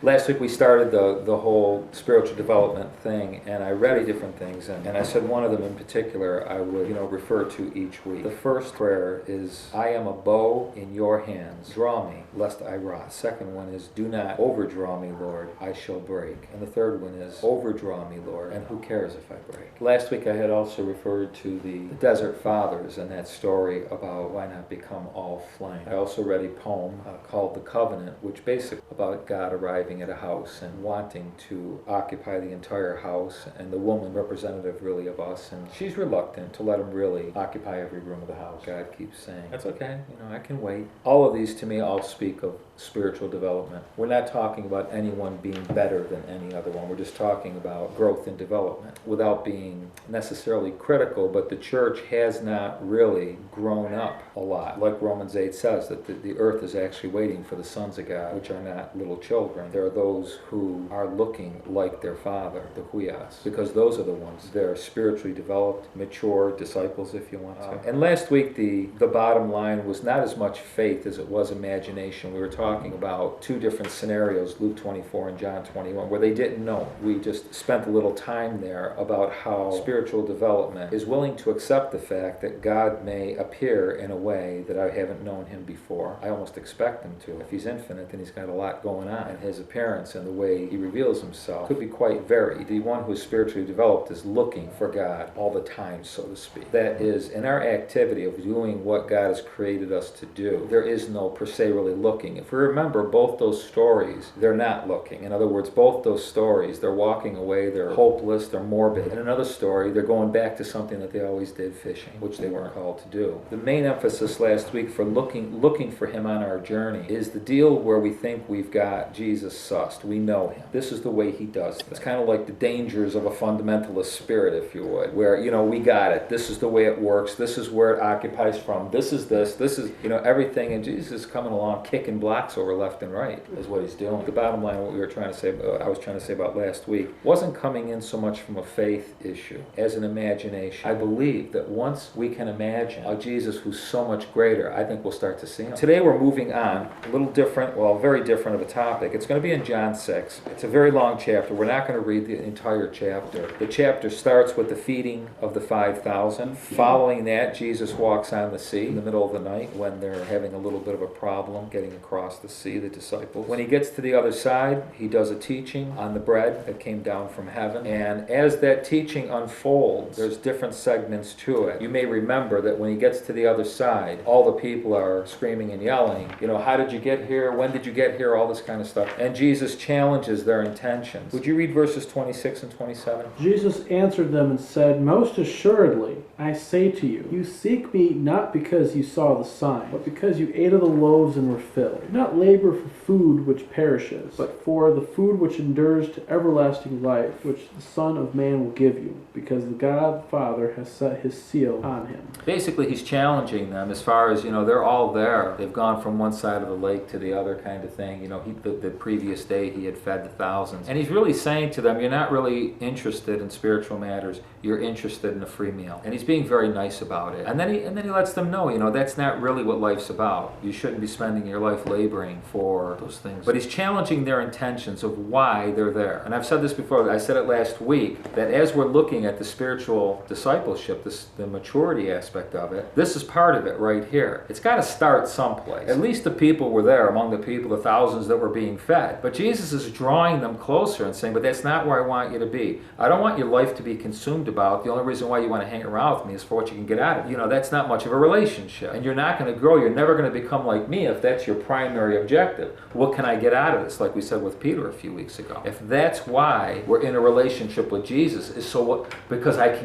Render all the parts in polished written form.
Last week we started the whole spiritual development thing, and I read different things, and I said one of them in particular I would refer to each week. The first prayer is, I am a bow in your hands, draw me lest I rot. Second one is, do not overdraw me, Lord, I shall break. And the third one is, overdraw me, Lord, and who cares if I break. Last week I had also referred to the Desert Fathers and that story about why not become all flame. I also read a poem called The Covenant, which basically about God arriving at a house and wanting to occupy the entire house, and the woman representative really of us, and she's reluctant to let him really occupy every room of the house. God keeps saying, that's okay, I can wait. All of these to me all speak of spiritual development. We're not talking about anyone being better than any other one. We're just talking about growth and development without being necessarily critical, but the church has not really grown up a lot. Like Romans 8 says, that the earth is actually waiting for the sons of God, which are not little children. There are those who are looking like their Father, the huios, because those are the ones that are spiritually developed, mature disciples, if you want to. And last week, the bottom line was not as much faith as it was imagination. We were talking about two different scenarios, Luke 24 and John 21, where they didn't know. We just spent a little time there about how spiritual development is willing to accept the fact that God may appear in a way that I haven't known him before. I almost expect him to. If he's infinite, then he's got a lot going on. And his appearance and the way he reveals himself could be quite varied. The one who is spiritually developed is looking for God all the time, so to speak. That is, in our activity of doing what God has created us to do, there is no per se really looking. If we remember both those stories, they're not looking. In other words, both those stories, they're walking away, they're hopeless, they're morbid. In another story, they're going back to something that they always did, fishing, which they weren't called to do. The main emphasis last week for looking for him on our journey is the deal where we think we've got Jesus sussed. We know him. This is the way he does things. It's kind of like the dangers of a fundamentalist spirit, if you would, where, we got it. This is the way it works. This is where it occupies from. This is everything. And Jesus is coming along, kicking blocks over left and right, is what he's doing. The bottom line, what I was trying to say about last week, wasn't coming in so much from a faith issue as an imagination. I believe that once we can imagine a Jesus who's so much greater, I think we'll start to see him. Today we're moving on, a little different, very different of a topic. It's going to be in John 6. It's a very long chapter. We're not going to read the entire chapter. The chapter starts with the feeding of the 5,000. Following that, Jesus walks on the sea in the middle of the night when they're having a little bit of a problem getting across the sea, the disciples. When he gets to the other side, he does a teaching on the bread that came down from heaven. And as that teaching unfolds, there's different segments to it. You may remember that when he gets to the other side, all the people are screaming and yelling, how did you get here? When did you get here? All this kind of stuff. And Jesus challenges their intentions. Would you read verses 26 and 27? Jesus answered them and said, Most assuredly, I say to you, you seek me not because you saw the sign, but because you ate of the loaves and were filled. Do not labor for food which perishes, but for the food which endures to everlasting life, which the Son of Man will give you, because the God Father has set his seal on him. Basically, he's challenging them as far as, they're all there. They've gone from one side of the lake to the other kind of thing. The previous day he had fed the thousands. And he's really saying to them, you're not really interested in spiritual matters. You're interested in a free meal. And he's being very nice about it. And then he lets them know, that's not really what life's about. You shouldn't be spending your life laboring for those things. But he's challenging their intentions of why they're there. And I've said this before. I said it last week, that as we're looking at the spiritual discipleship, the maturity aspect of it, this is part of it right here. It's got to start someplace. At least the people were there, among the people, the thousands that were being fed. But Jesus is drawing them closer and saying, but that's not where I want you to be. I don't want your life to be consumed about. The only reason why you want to hang around with me is for what you can get out of it. That's not much of a relationship. And you're not going to grow. You're never going to become like me if that's your primary objective. What can I get out of this? Like we said with Peter a few weeks ago. If that's why we're in a relationship with Jesus, is so what? Because I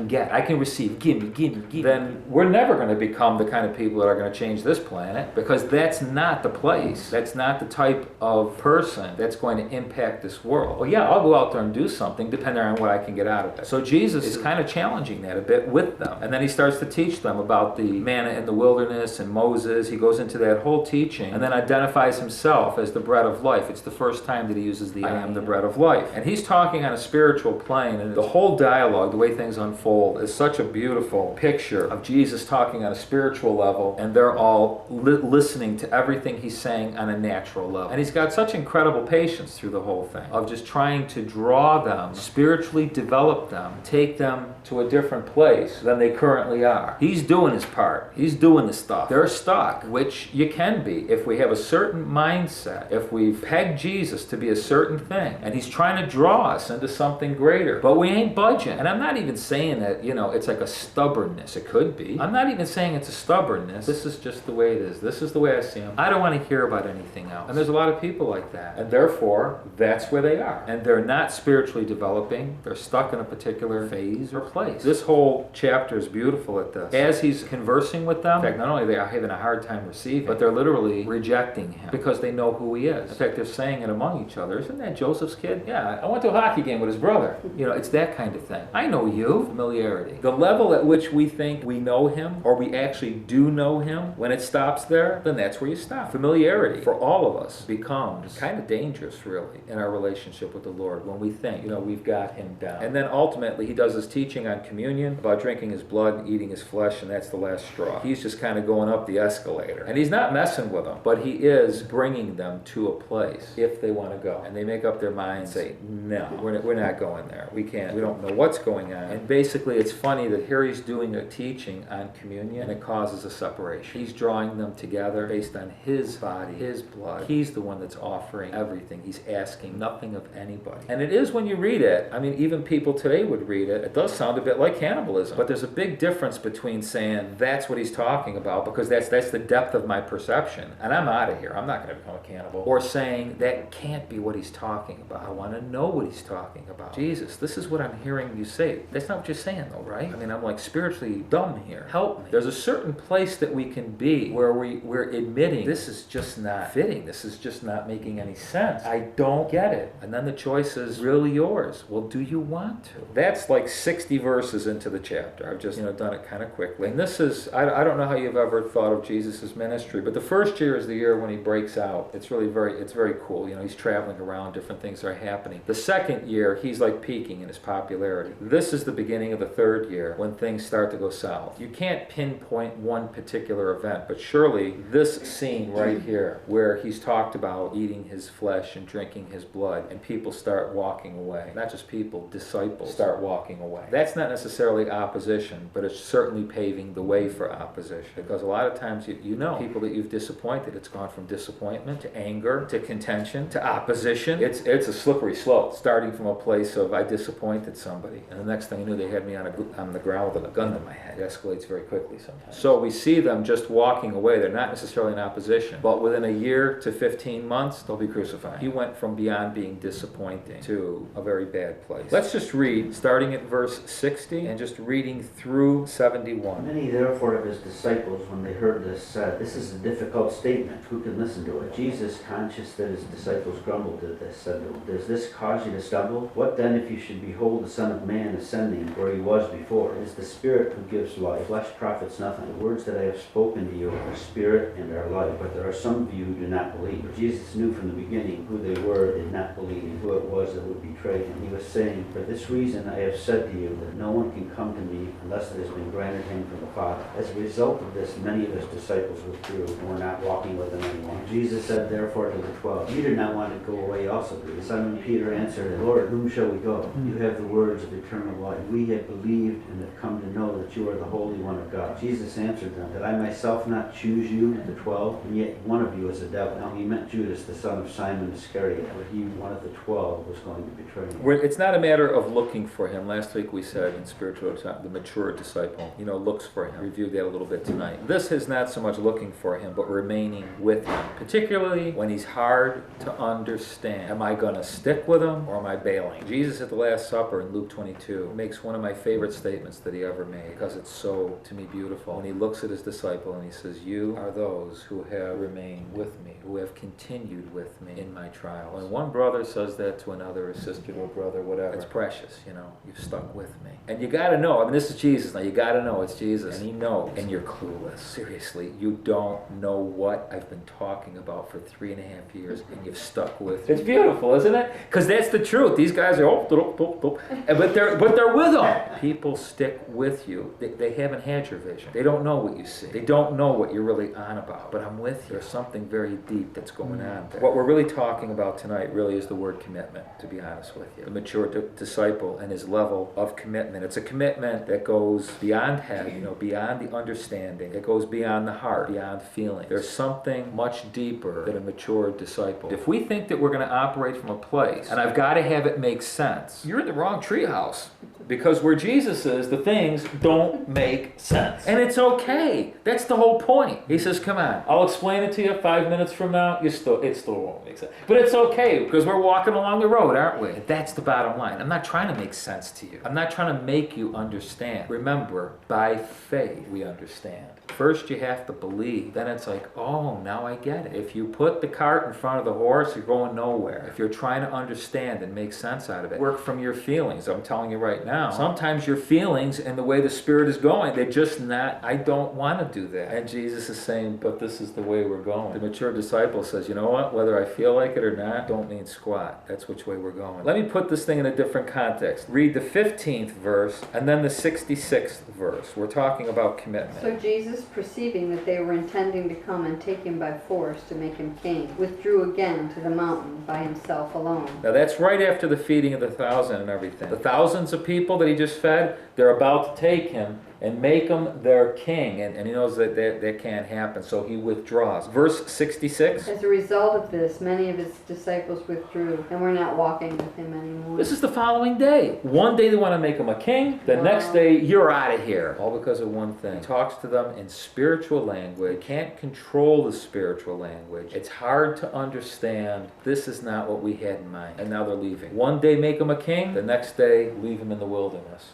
can receive, give me, then we're never going to become the kind of people that are going to change this planet, because that's not the place. That's not the type of person that's going to impact this world. Well, yeah, I'll go out there and do something depending on what I can get out of it. So Jesus is kind of challenging that a bit with them. And then he starts to teach them about the manna in the wilderness and Moses. He goes into that whole teaching and then identifies identifies himself as the bread of life. It's the first time that he uses the I am the bread of life. And he's talking on a spiritual plane, and the whole dialogue, the way things unfold, is such a beautiful picture of Jesus talking on a spiritual level, and they're all listening to everything he's saying on a natural level. And he's got such incredible patience through the whole thing of just trying to draw them, spiritually develop them, take them to a different place than they currently are. He's doing his part. He's doing the stuff. They're stuck, which you can be if we have a certain mindset, if we've pegged Jesus to be a certain thing, and he's trying to draw us into something greater, but we ain't budging. And I'm not even saying that, it's like a stubbornness. It could be. I'm not even saying it's a stubbornness. This is just the way it is. This is the way I see him. I don't want to hear about anything else. And there's a lot of people like that. And therefore, that's where they are. And they're not spiritually developing. They're stuck in a particular phase or place. This whole chapter is beautiful at this. As he's conversing with them, in fact, not only are they having a hard time receiving, but they're literally rejecting him because they know who he is. In fact, they're saying it among each other. Isn't that Joseph's kid? Yeah, I went to a hockey game with his brother. It's that kind of thing. I know you. Familiarity. The level at which we think we know him, or we actually do know him, when it stops there, then that's where you stop. Familiarity, for all of us, becomes kind of dangerous, really, in our relationship with the Lord when we think, we've got him down. And then ultimately, he does his teaching on communion, about drinking his blood and eating his flesh, and that's the last straw. He's just kind of going up the escalator. And he's not messing with them, but he is bringing them to a place if they want to go. And they make up their mind and say, no, we're not going there. We can't. We don't know what's going on. And basically, it's funny that here he's doing a teaching on communion, and it causes a separation. He's drawing them together based on his body, his blood. He's the one that's offering everything. He's asking nothing of anybody. And it is, when you read it, even people today would read it, it does sound a bit like cannibalism. But there's a big difference between saying that's what he's talking about, because that's the depth of my perception, and I'm out of here. I'm not going to become a cannibal. Or saying that can't be what he's talking about. I want to know what he's talking about. Jesus, this is what I'm hearing you say. That's not what you're saying, though, right? I'm like spiritually dumb here. Help me. There's a certain place that we can be where we're admitting this is just not fitting. This is just not making any sense. I don't get it. And then the choice is really yours. Well, do you want to? That's like 60 verses into the chapter. I've just done it kind of quickly. And this is, I don't know how you've ever thought of Jesus' ministry, but the first year is the year when he breaks out. It's really very cool. He's traveling around, different things are happening. The second year, he's like peaking in his popularity. This is the beginning of the third year when things start to go south. You can't pinpoint one particular event, but surely this scene right here, where he's talked about eating his flesh and drinking his blood, and people start walking away. Not just people, disciples start walking away. That's not necessarily opposition, but it's certainly paving the way for opposition. Because a lot of times, people that you've disappointed, it's gone from disappointment to anger to contention to opposition. It's a slippery slope, starting from a place of I disappointed somebody, and the next thing you knew, they had me on the ground with a gun to my head. It escalates very quickly sometimes. So we see them just walking away. They're not necessarily in opposition, but within a year to 15 months, they'll be crucified. He went from beyond being disappointing to a very bad place. Let's just read, starting at verse 60 and just reading through 71. Many therefore of his disciples, when they heard this, said, "This is a difficult statement. Who can listen to it?" Jesus, conscious that his disciples grumbled at this, said to them, "Does this cause you to stumble? What then if you should behold the Son of Man ascending where he was before? It is the Spirit who gives life. Flesh profits nothing. The words that I have spoken to you are spirit and are life. But there are some of you who do not believe." For Jesus knew from the beginning who they were, did not believe, and who it was that would betray him. He was saying, "For this reason I have said to you that no one can come to me unless it has been granted him from the Father." As a result of this, many of his disciples withdrew and were not walking with him anymore. Jesus said therefore to the 12, "You do not want to go away also, do you?" Simon Peter answered, "Lord, whom shall we go? You have the words of eternal life. We have believed and have come to know that you are the Holy One of God." Jesus answered them, "Did I myself not choose you, the 12? And yet one of you is a devil." Now he meant Judas, the son of Simon Iscariot, but he, one of the 12, was going to betray him. It's not a matter of looking for him. Last week we said in spiritual time, the mature disciple, looks for him. Reviewed that a little bit tonight. This is not so much looking for him, but remaining with him, particularly when he's hard to understand. Am I going to stick with him, or am I bailing? Jesus at the Last Supper in Luke 22 makes one of my favorite statements that he ever made, because it's so, to me, beautiful. When he looks at his disciple and he says, "You are those who have remained with me, who have continued with me in my trials." When one brother says that to another, a sister to a brother, whatever, it's precious, you've stuck with me. And you got to know, this is Jesus now, you got to know it's Jesus, and he knows, and you're clueless. Seriously, you don't know what I've been talking talking about for 3.5 years, and you've stuck with. It's beautiful, isn't it? Because that's the truth. These guys are but they're with them. People stick with you. They haven't had your vision. They don't know what you see. They don't know what you're really on about. But I'm with you. There's something very deep that's going on there. What we're really talking about tonight really is the word commitment, to be honest with you. The mature disciple and his level of commitment. It's a commitment that goes beyond head, beyond the understanding. It goes beyond the heart, beyond feeling. There's something much deeper than a mature disciple. If we think that we're going to operate from a place, and I've got to have it make sense, you're in the wrong treehouse. Because where Jesus is, the things don't make sense. And it's okay. That's the whole point. He says, come on, I'll explain it to you 5 minutes from now. It still won't make sense. But it's okay, because we're walking along the road, aren't we? That's the bottom line. I'm not trying to make sense to you. I'm not trying to make you understand. Remember, by faith, we understand. First you have to believe. Then it's like, oh, now I get it. If you put the cart in front of the horse, you're going nowhere. If you're trying to understand and make sense out of it, work from your feelings. I'm telling you right now, sometimes your feelings and the way the Spirit is going, they're just not, I don't want to do that. And Jesus is saying, but this is the way we're going. The mature disciple says, you know what, whether I feel like it or not, don't mean squat. That's which way we're going. Let me put this thing in a different context. Read the 15th verse and then the 66th verse. We're talking about commitment. So Jesus, perceiving that they were intending to come and take him by force to make him king, withdrew again to the mountain by himself alone. Now that's right after the feeding of the 1,000 and everything. The thousands of people that he just fed, they're about to take him and make him their king. And he knows that can't happen, so he withdraws. Verse 66. As a result of this, many of his disciples withdrew and were not walking with him anymore. This is the following day. One day they want to make him a king. The next day, you're out of here. All because of one thing. He talks to them in spiritual language. Can't control the spiritual language. It's hard to understand. This is not what we had in mind. And now they're leaving. One day make him a king. The next day, leave him in the wilderness.